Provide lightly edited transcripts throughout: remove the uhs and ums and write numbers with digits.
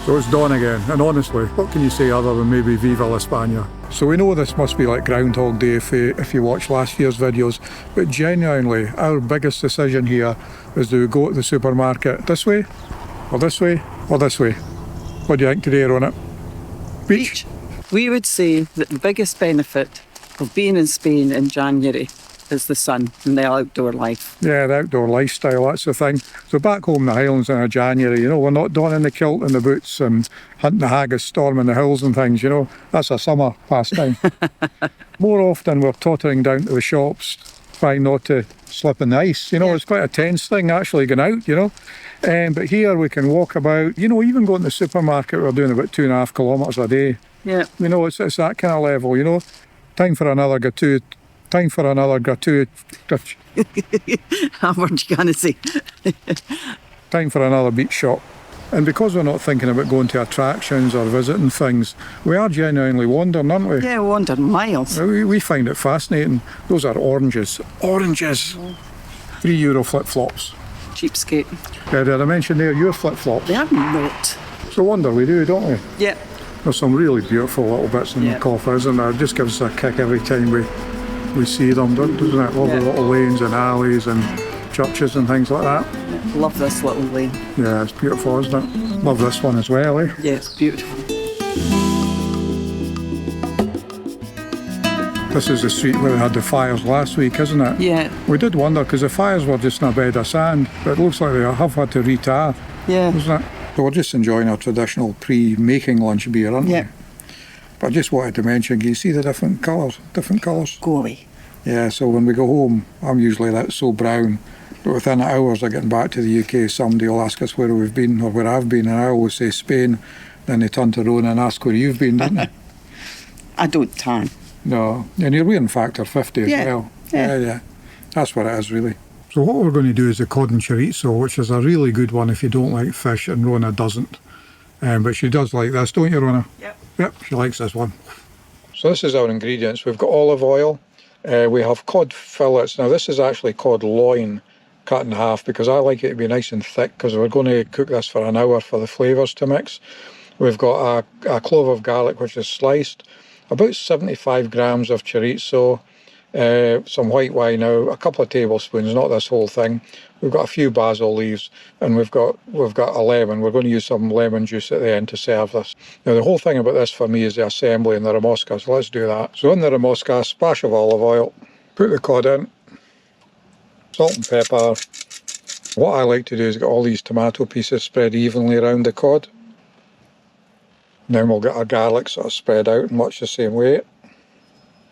So it's dawn again, and honestly, what can you say other than maybe Viva la España? So we know this must be like Groundhog Day if you watch last year's videos, but genuinely, our biggest decision here is, do we go to the supermarket this way, or this way, or this way? What do you think today, Rona? Beach? We would say that the biggest benefit of being in Spain in January is the sun and the outdoor life. Yeah, the outdoor lifestyle, that's the thing. So back home in the Highlands in January, you know, we're not donning the kilt and the boots and hunting the haggis, storming the hills and things, you know. That's a summer pastime. More often we're tottering down to the shops, trying not to slip in the ice. You know, It's quite a tense thing actually going out, you know. But here we can walk about, you know, even going to the supermarket, we're doing about 2.5 kilometres a day. Yeah. You know, it's that kind of level, you know. Time for another gratuit. Time for another gratuit. What are you going to say? Time for another beach shop. And because we're not thinking about going to attractions or visiting things, we are genuinely wandering, aren't we? Yeah, wandering miles. We find it fascinating. Those are oranges. Oranges! €3 flip-flops. Cheapskate. Yeah, did I mention there your flip-flops? They are not. It's a wonder we do, don't we? Yeah. There's some really beautiful little bits in the coffers, and it just gives us a kick every time we see them, doesn't it? Lovely little lanes and alleys and churches and things like that. Love this little lane. Yeah, it's beautiful, isn't it? Love this one as well, eh? Yeah, it's beautiful. This is the street where they had the fires last week, isn't it? Yeah. We did wonder, because the fires were just in a bed of sand, but it looks like they have had to retar, isn't it? So we're just enjoying our traditional pre-making lunch beer, aren't we? But I just wanted to mention, can you see the different colours? Go away. Yeah, so when we go home, I'm usually so brown, but within hours of getting back to the UK, somebody will ask us where we've been or where I've been, and I always say Spain. Then they turn to Rona and ask where you've been, don't they? I don't tan. No, and you're wearing factor 50 as well. Yeah. That's what it is, really. So what we're going to do is the cod and chorizo, which is a really good one if you don't like fish, and Rona doesn't. But she does like this, don't you, Rona? Yep, she likes this one. So this is our ingredients. We've got olive oil. We have cod fillets. Now this is actually cod loin cut in half, because I like it to be nice and thick, because we're going to cook this for an hour for the flavours to mix. We've got a clove of garlic which is sliced, about 75 grams of chorizo, some white wine now, a couple of tablespoons, not this whole thing. We've got a few basil leaves, and we've got a lemon. We're going to use some lemon juice at the end to serve this. Now the whole thing about this for me is the assembly and the ramosca, so let's do that. So in the ramosca, a splash of olive oil, put the cod in, salt and pepper. What I like to do is get all these tomato pieces spread evenly around the cod. And then we'll get our garlic sort of spread out in much the same way.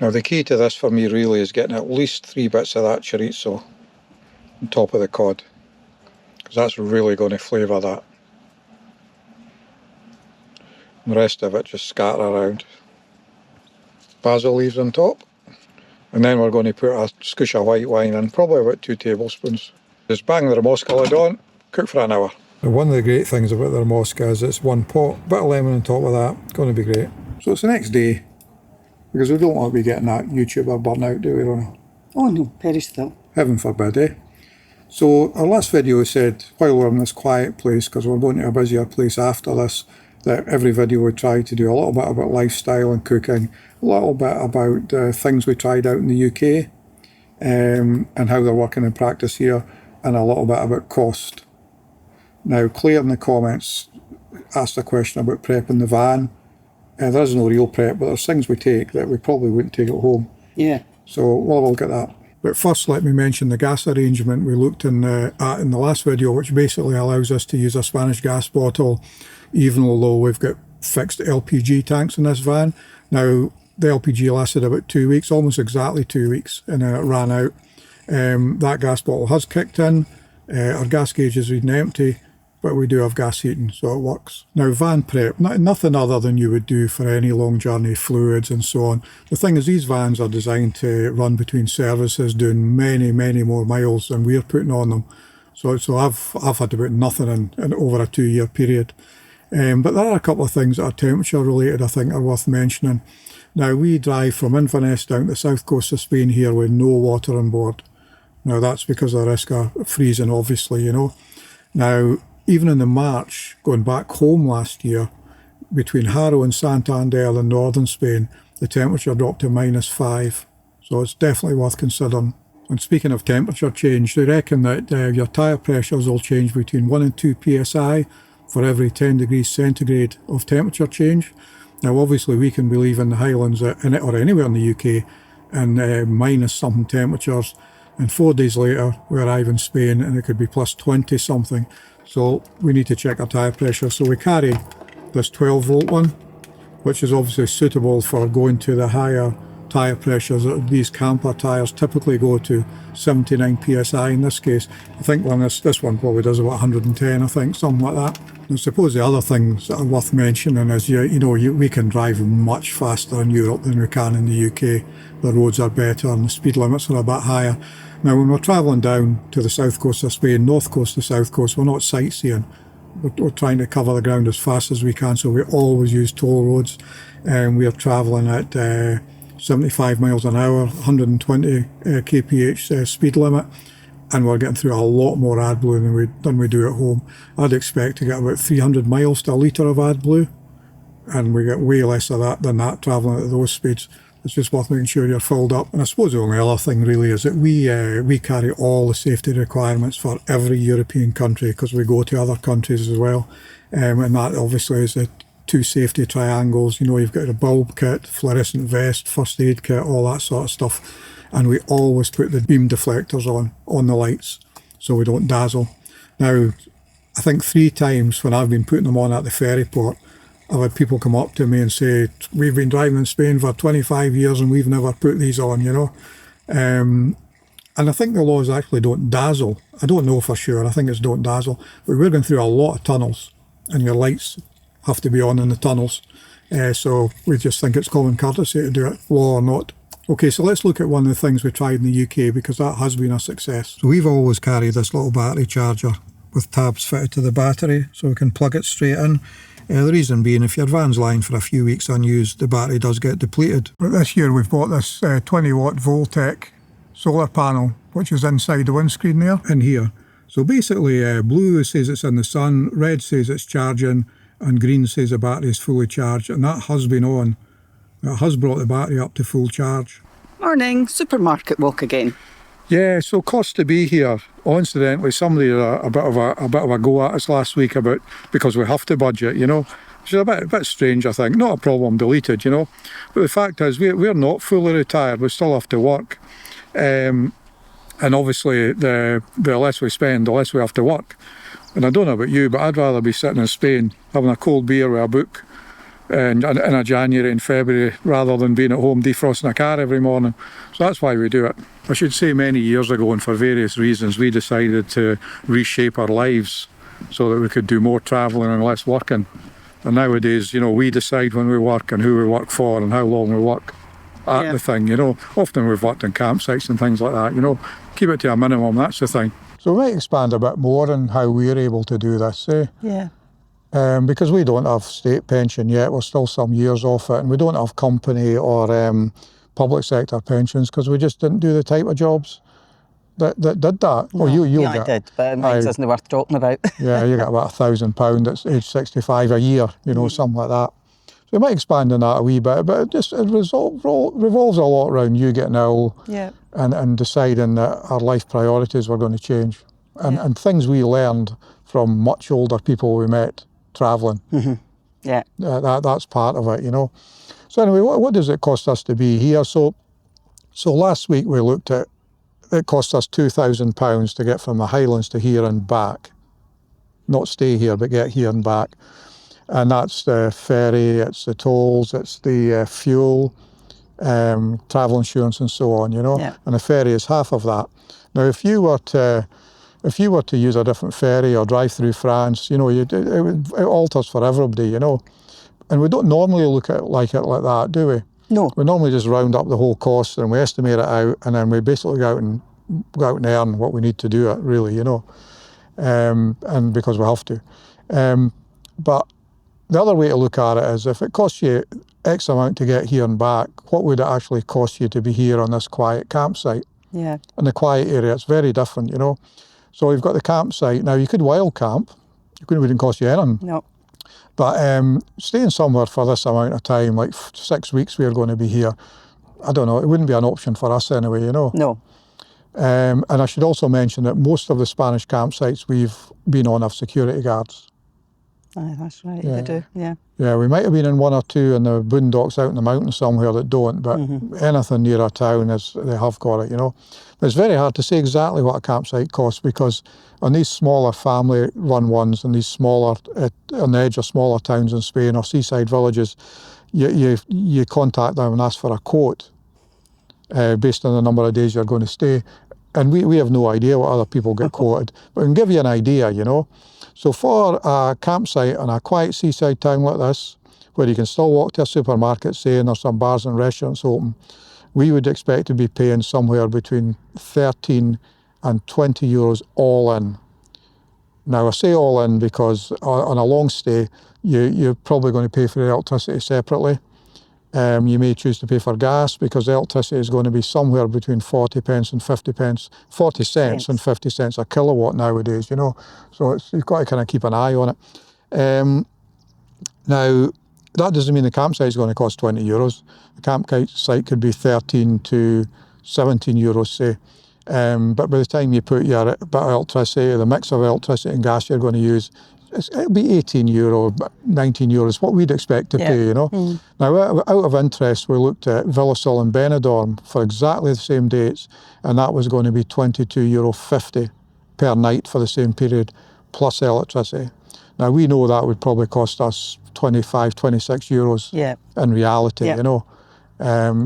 Now the key to this for me really is getting at least 3 bits of that chorizo on top of the cod, because that's really going to flavour that. And the rest of it just scatter around. Basil leaves on top. And then we're going to put a scoosh of white wine in, probably about 2 tablespoons. Just bang the ramosca lid on, cook for an hour. Now one of the great things about the ramosca is it's one pot, bit of lemon on top of that, going to be great. So it's the next day, because we don't want to be getting that YouTuber burnout, do we, Rona? Oh no, very still. Heaven forbid, eh? So our last video said, while we're in this quiet place, because we're going to a busier place after this, that every video we try to do a little bit about lifestyle and cooking, a little bit about things we tried out in the UK, and how they're working in practice here, and a little bit about cost. Now Claire in the comments asked a question about prepping the van. There is no real prep, but there's things we take that we probably wouldn't take at home. Yeah. So we'll look at that. But first let me mention the gas arrangement we looked at in the last video, which basically allows us to use a Spanish gas bottle, even though we've got fixed LPG tanks in this van. Now the LPG lasted about 2 weeks, almost exactly 2 weeks, and then it ran out. That gas bottle has kicked in. Our gas gauge is reading empty, but we do have gas heating, so it works. Now van prep, nothing other than you would do for any long journey, fluids and so on. The thing is, these vans are designed to run between services, doing many, many more miles than we're putting on them. So I've had about nothing in over a 2-year period. But there are a couple of things that are temperature related I think are worth mentioning. Now we drive from Inverness down to the south coast of Spain here with no water on board. Now that's because of the risk of freezing, obviously, you know. Now, even in the March, going back home last year, between Haro and Santander in northern Spain, the temperature dropped to -5. So it's definitely worth considering. And speaking of temperature change, they reckon that your tyre pressures will change between 1 and 2 psi for every 10 degrees centigrade of temperature change. Now, obviously, we can believe in the Highlands or anywhere in the UK in minus something temperatures. And 4 days later, we arrive in Spain and it could be plus 20 something. So we need to check our tyre pressure. So we carry this 12 volt one, which is obviously suitable for going to the higher tyre pressures. These camper tyres typically go to 79 psi in this case. I think this one probably does about 110, I think, something like that. And I suppose the other things that are worth mentioning is, we can drive much faster in Europe than we can in the UK. The roads are better and the speed limits are a bit higher. Now, when we're travelling down to the south coast of Spain, north coast to south coast, we're not sightseeing. We're trying to cover the ground as fast as we can, so we always use toll roads. And we are travelling at 75 miles an hour, 120 kph speed limit, and we're getting through a lot more AdBlue than we do at home. I'd expect to get about 300 miles to a litre of AdBlue, and we get way less of that than that travelling at those speeds. It's just worth making sure you're filled up. And I suppose the only other thing really is that we carry all the safety requirements for every European country, because we go to other countries as well. And that obviously is the 2 safety triangles. You've got a bulb kit, fluorescent vest, first aid kit, all that sort of stuff. And we always put the beam deflectors on the lights so we don't dazzle. Now, I think 3 times when I've been putting them on at the ferry port, I've had people come up to me and say, we've been driving in Spain for 25 years and we've never put these on, And I think the laws actually don't dazzle. I don't know for sure. I think it's don't dazzle. But we're going through a lot of tunnels and your lights have to be on in the tunnels. So we just think it's common courtesy to do it, law or not. Okay, so let's look at one of the things we tried in the UK, because that has been a success. So we've always carried this little battery charger with tabs fitted to the battery so we can plug it straight in. The reason being, if your van's lying for a few weeks unused, the battery does get depleted. But this year we've bought this 20 watt Voltec solar panel, which is inside the windscreen there, in here. So basically blue says it's in the sun, red says it's charging, and green says the battery is fully charged, and that has been on. That has brought the battery up to full charge. Morning, supermarket walk again. Yeah, so cost to be here. Oh, incidentally, somebody had a bit of a go at us last week about, because we have to budget, which is a bit strange, I think. Not a problem deleted, But the fact is, we're not fully retired. We still have to work, and obviously, the less we spend, the less we have to work. And I don't know about you, but I'd rather be sitting in Spain having a cold beer with a book in a January and February rather than being at home defrosting a car every morning. So that's why we do it. I should say many years ago, and for various reasons, we decided to reshape our lives so that we could do more travelling and less working. And nowadays, we decide when we work and who we work for and how long we work at the thing, Often we've worked in campsites and things like that, Keep it to a minimum, that's the thing. So we might expand a bit more on how we're able to do this, Yeah. Because we don't have state pension yet, we're still some years off it, and we don't have company or public sector pensions because we just didn't do the type of jobs that did that. No. Well, you I did, but mine isn't worth talking about. Yeah, you get about £1,000 at age 65 a year, something like that. So we might expand on that a wee bit, but it revolves a lot around you getting ill and deciding that our life priorities were going to change. And things we learned from much older people we met travelling. Mm-hmm. Yeah. That's part of it, So anyway, what does it cost us to be here? So last week we looked at, it cost us £2,000 to get from the Highlands to here and back. Not stay here, but get here and back. And that's the ferry, it's the tolls, it's the fuel, travel insurance and so on, Yeah. And the ferry is half of that. Now, if you were to use a different ferry or drive through France, it alters for everybody, And we don't normally look at it like that, do we? No. We normally just round up the whole cost and we estimate it out, and then we basically go out and earn what we need to do it, really, and because we have to. But the other way to look at it is, if it costs you X amount to get here and back, what would it actually cost you to be here on this quiet campsite? Yeah. In the quiet area, it's very different, So we've got the campsite. Now, you could wild camp, It wouldn't cost you anything. No. But staying somewhere for this amount of time, like 6 weeks we're going to be here, I don't know, it wouldn't be an option for us anyway, you know. No. And I should also mention that most of the Spanish campsites we've been on have security guards. Aye, that's right. Yeah. They do. Yeah. Yeah, we might have been in one or two in the boondocks out in the mountains somewhere that don't, but anything near a town, they have got it, you know. But it's very hard to say exactly what a campsite costs, because on these smaller family-run ones and these smaller, on the edge of smaller towns in Spain or seaside villages, you contact them and ask for a quote based on the number of days you're going to stay. And we have no idea what other people get quoted, but we can give you an idea, you know. So for a campsite in a quiet seaside town like this, where you can still walk to a supermarket, say, and there's some bars and restaurants open, we would expect to be paying somewhere between 13 and 20 euros all in. Now, I say all in because on a long stay, you're probably going to pay for the electricity separately. You may choose to pay for gas, because the electricity is going to be somewhere between 40 pence and 50 pence, 40 cents and 50 cents a kilowatt nowadays, you know. So you've got to kind of keep an eye on it. Now, that doesn't mean the campsite is going to cost 20 euros. The campsite could be 13 to 17 euros, say. But by the time you put your bit of electricity, the mix of electricity and gas you're going to use, it'll be 18 euro, 19 euros, what we'd expect to pay, you know. Now, out of interest, we looked at Villasol and Benidorm for exactly the same dates, and that was going to be €22.50 per night for the same period, plus electricity. Now, we know that would probably cost us 25, 26 euros in reality, you know.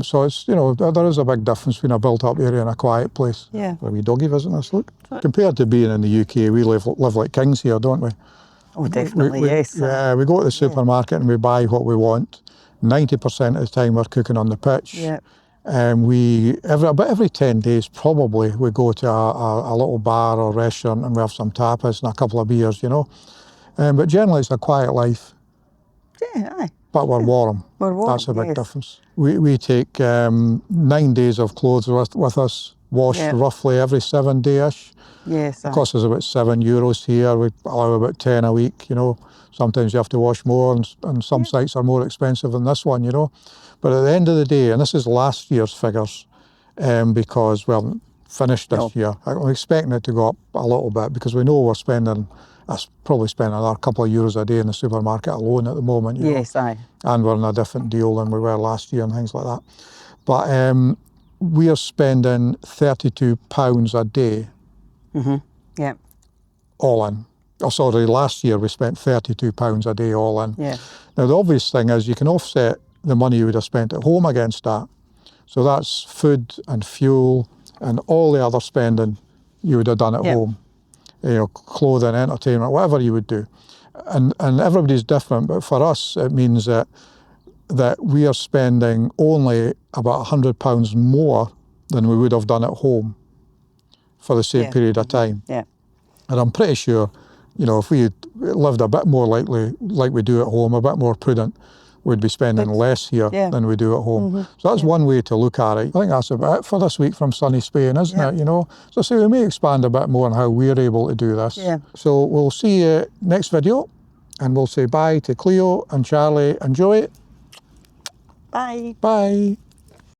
So it's, you know, there is a big difference between a built-up area and a quiet place. Yeah. Where we doggy visiting us, look. Compared to being in the UK, we live like kings here, don't we? Oh, definitely, yes. Yeah, we go to the supermarket and we buy what we want. 90% of the time we're cooking on the pitch. Yeah. About every 10 days probably we go to a little bar or restaurant and we have some tapas and a couple of beers, you know. But generally it's a quiet life. Yeah, aye. But we're warm. We're warm, That's a big difference. We take 9 days of clothes with us, washed roughly every 7 days-ish. Yes. It costs us about €7 here. We allow about 10 a week, you know. Sometimes you have to wash more, and some sites are more expensive than this one, you know. But at the end of the day, and this is last year's figures, because we haven't finished this year, I'm expecting it to go up a little bit, because we know we're probably spending another couple of euros a day in the supermarket alone at the moment, you know. Yes, aye. And we're in a different deal than we were last year and things like that. But we are spending £32 a day. Yeah. All in. Oh, sorry, last year we spent £32 a day all in. Yeah. Now, the obvious thing is you can offset the money you would have spent at home against that. So that's food and fuel and all the other spending you would have done at home. You know, clothing, entertainment, whatever you would do. And everybody's different, but for us it means that we are spending only about £100 more than we would have done at home for the same period of time. Yeah. And I'm pretty sure, you know, if we lived a bit more like we do at home, a bit more prudent, we'd be spending less here than we do at home. So that's one way to look at it. I think that's about it for this week from sunny Spain, isn't it, you know? So say we may expand a bit more on how we're able to do this. Yeah. So we'll see you next video, and we'll say bye to Cleo and Charlie and Joey. Bye. Bye.